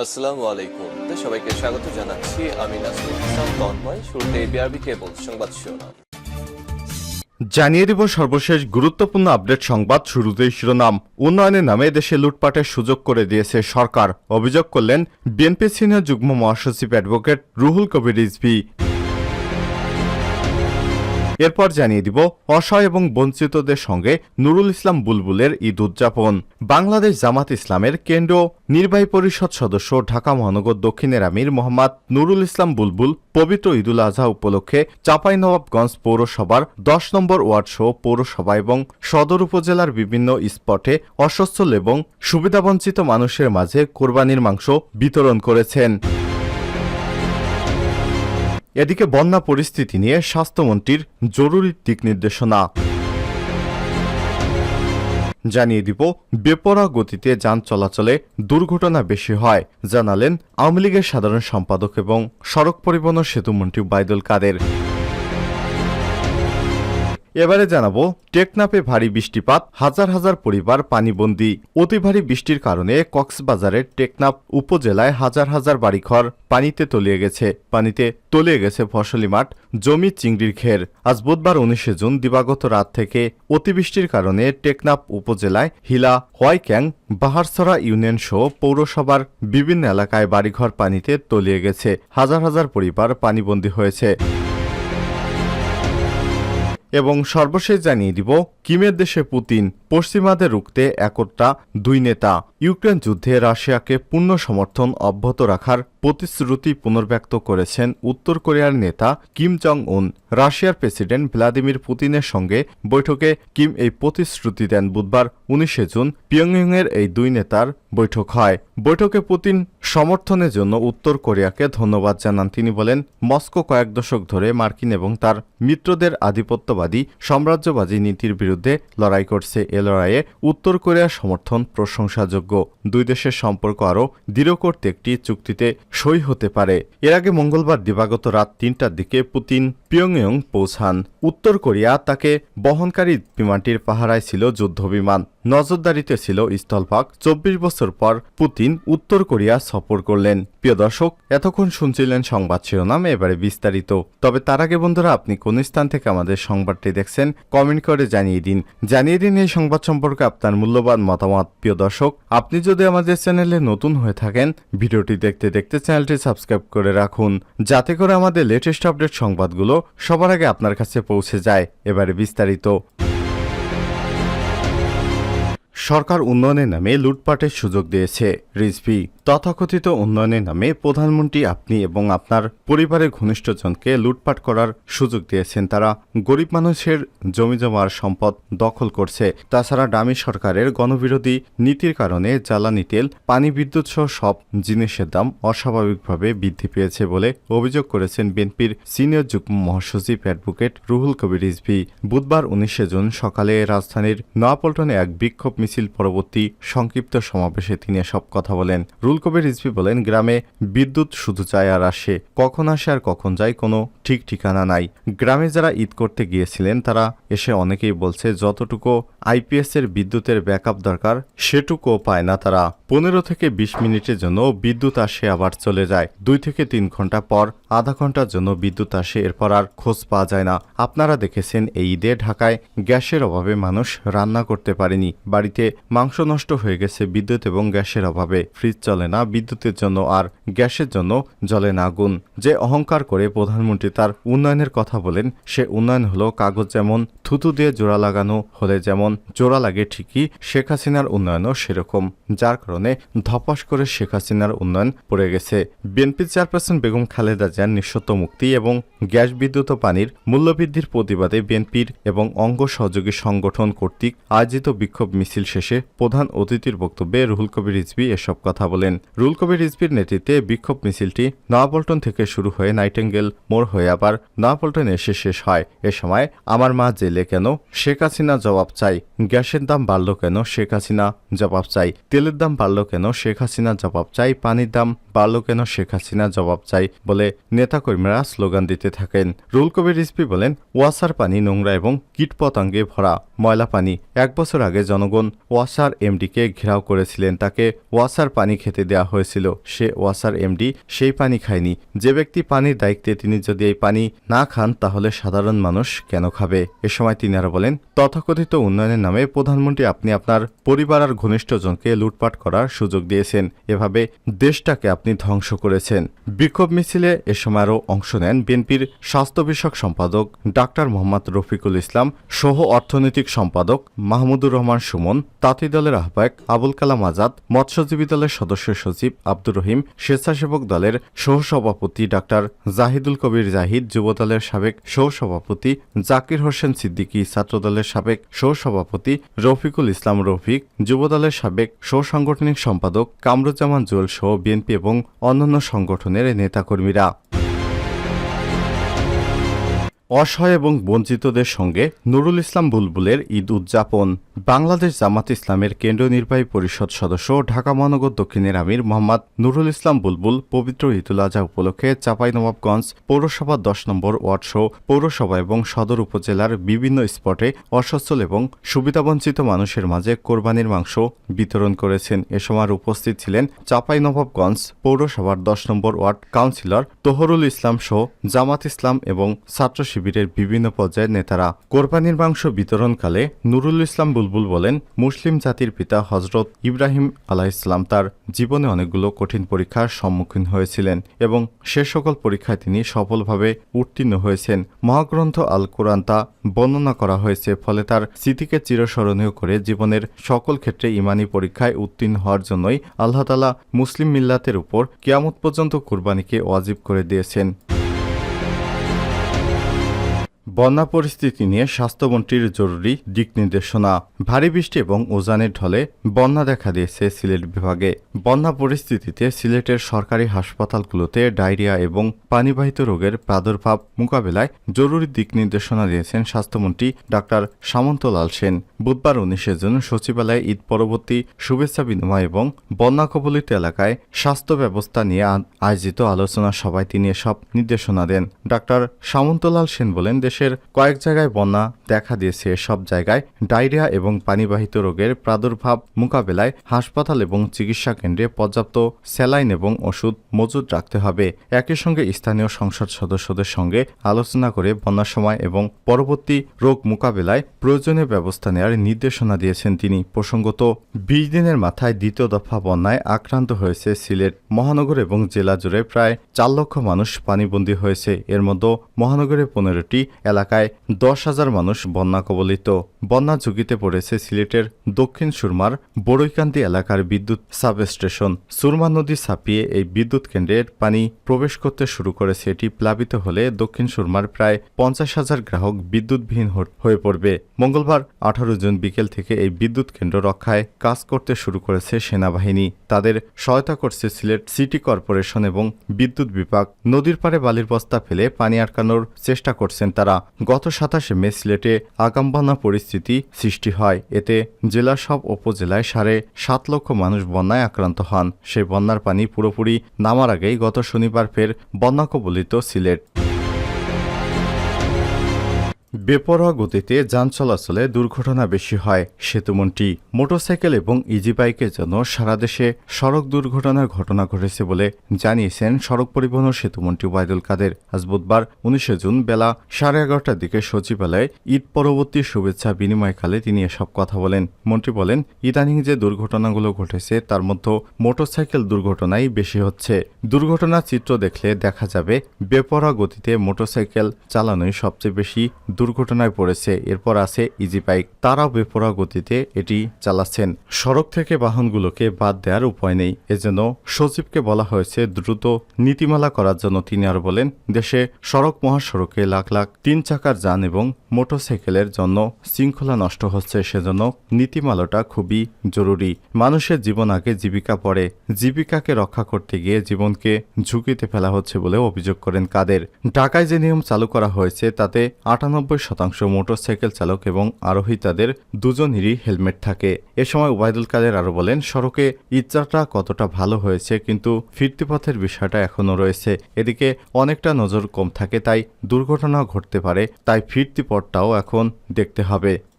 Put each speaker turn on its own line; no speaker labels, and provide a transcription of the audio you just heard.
আসসালামু আলাইকুম। সবাইকে স্বাগত জানাচ্ছি। আমি নাসরুল ইসলাম তন্ময়। শুরুতে বিআরবি কেবল সংবাদ শিরোনাম
জানিয়ে দিব সর্বশেষ গুরুত্বপূর্ণ আপডেট সংবাদ। শুরুতেই শিরোনাম। উন্নয়নের নামে দেশে লুটপাটের সুযোগ করে দিয়েছে সরকার, অভিযোগ করলেন বিএনপি সিনিয়র যুগ্ম মহাসচিব অ্যাডভোকেট রুহুল কবির রিজভী। এরপর জানিয়ে দিব অসহায় এবং বঞ্চিতদের সঙ্গে নুরুল ইসলাম বুলবুলের ঈদ উদযাপন। বাংলাদেশ জামাত ইসলামের কেন্দ্রীয় নির্বাহী পরিষদ সদস্য ঢাকা মহানগর দক্ষিণের আমির মোহাম্মদ নুরুল ইসলাম বুলবুল পবিত্র ঈদুল আজহা উপলক্ষে চাঁপাইনবাবগঞ্জ পৌরসভার 10 নম্বর ওয়ার্ড সহ পৌরসভা এবং সদর উপজেলার বিভিন্ন স্পটে অসচ্ছল এবং সুবিধাবঞ্চিত মানুষের মাঝে কোরবানির মাংস বিতরণ করেছেন। এদিকে বন্যা পরিস্থিতি নিয়ে স্বাস্থ্যমন্ত্রীর জরুরি দিক নির্দেশনা। জানিয়ে দিব বেপরোয়া গতিতে যান চলাচলে দুর্ঘটনা বেশি হয়, জানালেন আওয়ামী লীগের সাধারণ সম্পাদক এবং সড়ক পরিবহন ও সেতুমন্ত্রী ওবায়দুল কাদের। এবারে জানাবো টেকনাফে ভারী বৃষ্টিপাত, হাজার হাজার পরিবার পানিবন্দী। অতি ভারী বৃষ্টির কারণে কক্সবাজারের টেকনাফ উপজেলায় হাজার হাজার বাড়িঘর পানিতে তলিয়ে গেছে ফসলি মাঠ, জমি, চিংড়ির ঘের। আজ বুধবার 19 জুন দিবাগত রাত থেকে অতিবৃষ্টির কারণে টেকনাফ উপজেলায় হিলা, হোয়াইক্যাং, বাহারছড়া ইউনিয়ন সহ পৌরসভার বিভিন্ন এলাকায় বাড়িঘর পানিতে তলিয়ে গেছে, হাজার হাজার পরিবার পানিবন্দী হয়েছে। এবং সর্বশেষ জানিয়ে দিব কিমের দেশে পুতিন, পশ্চিমাদের রুখতে একতা দুই নেতা। ইউক্রেন যুদ্ধে রাশিয়াকে পূর্ণ সমর্থন অব্যাহত রাখার প্রতিশ্রুতি পুনর্ব্যক্ত করেছেন উত্তর কোরিয়ার নেতা কিম জং উন। রাশিয়ার প্রেসিডেন্ট ভ্লাদিমির পুতিনের সঙ্গে বৈঠকে কিম এই প্রতিশ্রুতি দেন। বুধবার 19 জুন পিয়ংইয়ংয়ের এই দুই নেতার বৈঠক হয়। বৈঠকে পুতিন সমর্থনের জন্য উত্তর কোরিয়াকে ধন্যবাদ জানান। তিনি বলেন, মস্কো কয়েক দশক ধরে মার্কিন এবং তার মিত্রদের আধিপত্যবাদী সাম্রাজ্যবাদী নীতির বিরুদ্ধে লড়াই করছে। এ লড়াইয়ে উত্তর কোরিয়ার সমর্থন প্রশংসাযোগ্য। দুই দেশের সম্পর্ক আরও দৃঢ় করতে একটি চুক্তিতে সই হতে পারে। এর আগে মঙ্গলবার দিবাগত রাত 3টার দিকে পুতিন পিয়ংইয়ং পৌঁছান। উত্তর কোরিয়া তাকে বহনকারী বিমানটির পাহারায় ছিল যুদ্ধবিমান, নজরদারিতে ছিল স্থলভাগ। 24 বছর পর পুতিন উত্তর কোরিয়া সফর করলেন। প্রিয় দর্শক, এতক্ষণ শুনছিলেন সংবাদ শিরোনাম, এবারে বিস্তারিত। তবে তার আগে বন্ধুরা, আপনি কোন স্থান থেকে আমাদের সংবাদটি দেখছেন কমেন্ট করে জানিয়ে দিন এই সংবাদ সম্পর্কে আপনার মূল্যবান মতামত। প্রিয় দর্শক, আপনি যদি আমাদের চ্যানেলে নতুন হয়ে থাকেন, ভিডিওটি দেখতে দেখতে চ্যানেলটি সাবস্ক্রাইব করে রাখুন, যাতে করে আমাদের লেটেস্ট আপডেট সংবাদগুলো সবার আগে আপনার কাছে পৌঁছে যায়। এবারে বিস্তারিত। সরকার উন্নয়নের নামে লুটপাটের সুযোগ দিয়েছে রিজভী। তথাকথিত উন্নয়নের নামে প্রধানমন্ত্রী আপনি এবং আপনার পরিবারের ঘনিষ্ঠজনকে লুটপাট করার সুযোগ দিয়েছেন। তারা গরিব মানুষের জমিজমার সম্পদ দখল করছে। তাছাড়া ডামি সরকারের গণবিরোধী নীতির কারণে জ্বালানি তেল, পানি, বিদ্যুৎ সহ সব জিনিসের দাম অস্বাভাবিকভাবে বৃদ্ধি পেয়েছে বলে অভিযোগ করেছেন বিএনপির সিনিয়র যুগ্ম মহাসচিব অ্যাডভোকেট রুহুল কবির রিজভী। বুধবার 19 জুন সকালে রাজধানীর নয়াপল্টনে এক বিক্ষোভ মিছিল পরবর্তী সংক্ষিপ্ত সমাবেশে তিনি এসব কথা বলেন। রুহুল কবির রিজভী বলেন, গ্রামে বিদ্যুৎ শুধু যায় আর আসে, কখন আসে আর কখন যায় কোনো ঠিক ঠিকানা নাই। গ্রামে যারা ঈদ করতে গিয়েছিলেন তারা এসে অনেকেই বলছে যতটুকু আইপিএস এর বিদ্যুতের ব্যাকআপ দরকার সেটুকুও পায় না তারা। 15 থেকে 20 মিনিটের জন্য বিদ্যুৎ আসে, আবার চলে যায়। 2 থেকে 3 ঘন্টা পর আধা ঘন্টার জন্য বিদ্যুৎ আসে, এরপর আর খোঁজ পাওয়া যায় না। আপনারা দেখেছেন এই ঈদে ঢাকায় গ্যাসের অভাবে মানুষ রান্না করতে পারেনি, বাড়িতে মাংস নষ্ট হয়ে গেছে বিদ্যুৎ এবং গ্যাসের অভাবে। ফ্রিজ চলে না বিদ্যুতের জন্য, আর গ্যাসের জন্য জ্বলে না আগুন। যে অহংকার করে প্রধানমন্ত্রী তার উন্নয়নের কথা বলেন, সে উন্নয়ন হলো কাগজ যেমন থুতু দিয়ে জোড়া লাগানো হলে যেমন জোড়া লাগে, ঠিকই শেখ হাসিনার উন্নয়নও সেরকম, যার কারণে ধপাস করে শেখ হাসিনার উন্নয়ন পড়ে গেছে। বিএনপি চেয়ারপারসন বেগম খালেদা জিয়ার নিঃশর্ত মুক্তি এবং গ্যাস, বিদ্যুৎ ও পানির মূল্যবৃদ্ধির প্রতিবাদে বিএনপির এবং অঙ্গ সহযোগী সংগঠন কর্তৃক আয়োজিত বিক্ষোভ মিছিল শেষে প্রধান অতিথির বক্তব্যে রুহুল কবির রিজভী এসব কথা বলেন। রুহুল কবির রিজভীর নেতৃত্বে বিক্ষোভ মিছিলটি নয়াপল্টন থেকে শুরু হয়ে নাইটেঙ্গেল মোড় হয়ে আবার নয়াপল্টনে এসে শেষ হয়। এ সময় আমার মা জেলে কেন, শেখ হাসিনা জবাব চাই। গ্যাসের দাম বাড়ল কেন, শেখ হাসিনা জবাব চাই। তেলের দাম বাড়ল কেন, শেখ হাসিনা জবাব চাই। পানির দাম বাড়ল কেন, শেখ হাসিনা জবাব চাই বলে নেতাকর্মীরা স্লোগান দিতে থাকেন। রুহুল কবির রিজভী বলেন, ওয়াসার পানি নোংরা এবং কীটপতঙ্গে ভরা ময়লা পানি। 1 বছর আগে জনগণ ওয়াসার এমডিকে ঘেরাও করেছিলেন। তাকে ওয়াসার পানি খেতে দেওয়া হয়েছিল। সে ওয়াসার এমডি সেই পানি খায়নি। যে ব্যক্তি পানির দায়িত্বে, তিনি যদি এই পানি না খান তাহলে সাধারণ মানুষ কেন খাবে? এ সময় তিনি আরো বলেন, তথাকথিত উন্নয়নের নামে প্রধানমন্ত্রী আপনি আপনার পরিবার আর ঘনিষ্ঠজনকে লুটপাট করার সুযোগ দিয়েছেন। এভাবে দেশটাকে আপনি ধ্বংস করেছেন। বিক্ষোভ মিছিলে এ সময় আরও অংশ নেন বিএনপির স্বাস্থ্য বিষয়ক সম্পাদক ডাক্তার মোহাম্মদ রফিকুল ইসলাম, সহ অর্থনৈতিক সম্পাদক মাহমুদুর রহমান সুমন, তাঁতি দলের আহ্বায়ক আবুল কালাম আজাদ, মৎস্যজীবী দলের সদস্য সচিব আব্দুর রহিম, স্বেচ্ছাসেবক দলের সহসভাপতি ডাক্তার জাহিদুল কবির জাহিদ, যুবদলের সাবেক সহসভাপতি জাকির হোসেন সিদ্দিকী, ছাত্রদলের সাবেক সহসভাপতি রফিকুল ইসলাম রফিক, যুবদলের সাবেক সহসাংগঠনিক সম্পাদক কামরুজ্জামান জুয়েল সহ বিএনপি এবং অন্যান্য সংগঠনের নেতাকর্মীরা। অসহায় এবং বঞ্চিতদের সঙ্গে নুরুল ইসলাম বুলবুলের ঈদ উদযাপন। বাংলাদেশ জামাত ইসলামের কেন্দ্রীয় নির্বাহী পরিষদ সদস্য ঢাকা মহানগর দক্ষিণের আমির মোহাম্মদ নুরুল ইসলাম বুলবুল পবিত্র ঈদুল আজহা উপলক্ষে চাঁপাইনবাবগঞ্জ পৌরসভার 10 নম্বর ওয়ার্ডসহ পৌরসভা এবং সদর উপজেলার বিভিন্ন স্পটে অসচ্ছল এবং সুবিধাবঞ্চিত মানুষের মাঝে কোরবানির মাংস বিতরণ করেছেন। এ সময় উপস্থিত ছিলেন চাঁপাইনবাবগঞ্জ পৌরসভার 10 নম্বর ওয়ার্ড কাউন্সিলর তোহরুল ইসলাম সহ জামাত ইসলাম এবং ছাত্র শিবিরের বিভিন্ন পর্যায়ের নেতারা। কোরবানির মাংস বিতরণকালে নুরুল ইসলাম বুলবুল বলেন, মুসলিম জাতির পিতা হজরত ইব্রাহিম আলাইহিসসালাম তার জীবনে অনেকগুলো কঠিন পরীক্ষার সম্মুখীন হয়েছিলেন এবং সে সকল পরীক্ষায় তিনি সফলভাবে উত্তীর্ণ হয়েছেন। মহাগ্রন্থ আল কোরআন তা বর্ণনা করা হয়েছে। ফলে তার স্মৃতিকে চিরস্মরণীয় করে জীবনের সকল ক্ষেত্রে ইমানি পরীক্ষায় উত্তীর্ণ হওয়ার জন্যই আল্লাহ তাআলা মুসলিম মিল্লাতের উপর কিয়ামত পর্যন্ত কুরবানিকে ওয়াজিব করে দিয়েছেন। বন্যা পরিস্থিতি নিয়ে স্বাস্থ্যমন্ত্রীর জরুরি দিক নির্দেশনা। ভারী বৃষ্টি এবং উজানের ঢলে বন্যা দেখা দিয়েছে সিলেট বিভাগে। বন্যা পরিস্থিতিতে সিলেটের সরকারি হাসপাতালগুলোতে ডায়রিয়া এবং পানিবাহিত রোগের প্রাদুর্ভাব মোকাবেলায় জরুরি দিক নির্দেশনা দিয়েছেন স্বাস্থ্যমন্ত্রী ডাক্তার সামন্তলাল সেন। বুধবার 19 জুন সচিবালয়ে ঈদ পরবর্তী শুভেচ্ছা বিনিময় এবং বন্যা কবলিত এলাকায় স্বাস্থ্য ব্যবস্থা নিয়ে আয়োজিত আলোচনা সভায় তিনি এসব নির্দেশনা দেন। ডাক্তার সামন্তলাল সেন বলেন, দেশের কয়েক জায়গায় বন্যা দেখা দিয়েছে। সব জায়গায় ডায়রিয়া এবং পানিবাহিত রোগের প্রাদুর্ভাব মোকাবেলায় হাসপাতাল এবং চিকিৎসা কেন্দ্রে পর্যাপ্ত স্যালাইন এবং ওষুধ মজুদ রাখতে হবে। একই সঙ্গে স্থানীয় সংসদ সদস্যদের সঙ্গে আলোচনা করে বন্যার সময় এবং পরবর্তী রোগ মোকাবেলায় প্রয়োজনীয় ব্যবস্থা নেওয়ার নির্দেশনা দিয়েছেন তিনি। প্রসঙ্গত 20 দিনের মাথায় দ্বিতীয় দফা বন্যায় আক্রান্ত হয়েছে সিলেট মহানগর এবং জেলা জুড়ে প্রায় 4 লক্ষ মানুষ পানিবন্দী হয়েছে। এর মধ্যে মহানগরে 15টি এলাকায় 10,000 মানুষ বন্যা কবলিত। বন্যা ঝুঁকিতে পড়েছে সিলেটের দক্ষিণ সুরমার বড়ইকান্দি এলাকার বিদ্যুৎ সাবস্টেশন। সুরমা নদী ছাপিয়ে এই বিদ্যুৎ কেন্দ্রের পানি প্রবেশ করতে শুরু করেছে। এটি প্লাবিত হলে দক্ষিণ সুরমার প্রায় 50,000 গ্রাহক বিদ্যুৎবিহীন হয়ে পড়বে। মঙ্গলবার 18 জুন বিকেল থেকে এই বিদ্যুৎ কেন্দ্র রক্ষায় কাজ করতে শুরু করেছে সেনাবাহিনী। তাদের সহায়তা করছে সিলেট সিটি কর্পোরেশন এবং বিদ্যুৎ বিভাগ। নদীর পাড়ে বালির বস্তা ফেলে পানি আটকানোর চেষ্টা করছেন তারা। গত 27 মে সিলেটে আগাম বন্যা পরিস্থিতি সৃষ্টি হয়। এতে জেলার সব উপজেলায় 7.5 লক্ষ মানুষ বন্যায় আক্রান্ত হন। সেই বন্যার পানি পুরোপুরি নামার আগেই গত শনিবার ফের বন্যা কবলিত সিলেট। বেপরোয়া গতিতে যান চলাচলে দুর্ঘটনা বেশি হয়। সেতুমন্ত্রী মোটরসাইকেল এবং ইজি বাইকের জন্য সারা দেশে সড়ক দুর্ঘটনার ঘটনা ঘটেছে বলে জানিয়েছেন সড়ক পরিবহন ও সেতুমন্ত্রী ওবায়দুল কাদের। আজ বুধবার 19 জুন বেলা 11:30টার দিকে সচিবালয়ে ঈদ পরবর্তী শুভেচ্ছা বিনিময়কালে তিনি এসব কথা বলেন। মন্ত্রী বলেন, ইদানিং যে দুর্ঘটনাগুলো ঘটেছে তার মধ্যে মোটরসাইকেল দুর্ঘটনাই বেশি হচ্ছে। দুর্ঘটনার চিত্র দেখলে দেখা যাবে বেপরোয়া গতিতে মোটরসাইকেল চালানোই সবচেয়ে বেশি দুর্ঘটনায় পড়েছে। এরপর আছে ইজি বাইক, তারাও বেপরোয়া গতিতে এটি চালাচ্ছেন। সড়ক থেকে বাহনগুলোকে বাদ দেওয়ার উপায় নেই। এজন্য সচিবকে বলা হয়েছে দ্রুত নীতিমালা করার জন্য। তিনি আরো বলেন, দেশে সড়ক মহাসড়কে লাখ লাখ 3 চাকার যান এবং মোটরসাইকেলের জন্য শৃঙ্খলা নষ্ট হচ্ছে। সেজন্য নীতিমালাটা খুবই জরুরি। মানুষের জীবন আগে জীবিকা পড়ে। জীবিকাকে রক্ষা করতে গিয়ে জীবনকে ঝুঁকিতে ফেলা হচ্ছে বলে অভিযোগ করেন কাদের। ঢাকায় যে নিয়ম চালু করা হয়েছে তাতে 98% মোটরসাইকেল চালক এবং আরোহী তাদের দুজনেরই হেলমেট থাকে। এ সময় ওবায়দুল কাদের আরো বলেন, সড়কে ঈদযাত্রা কতটা ভালো হয়েছে, কিন্তু ফিরতি পথের বিষয়টা এখনও রয়েছে। এদিকে অনেকটা নজর কম থাকে, তাই দুর্ঘটনা ঘটতে পারে। তাই ফিরতি পথটাও এখন দেখতে হবে।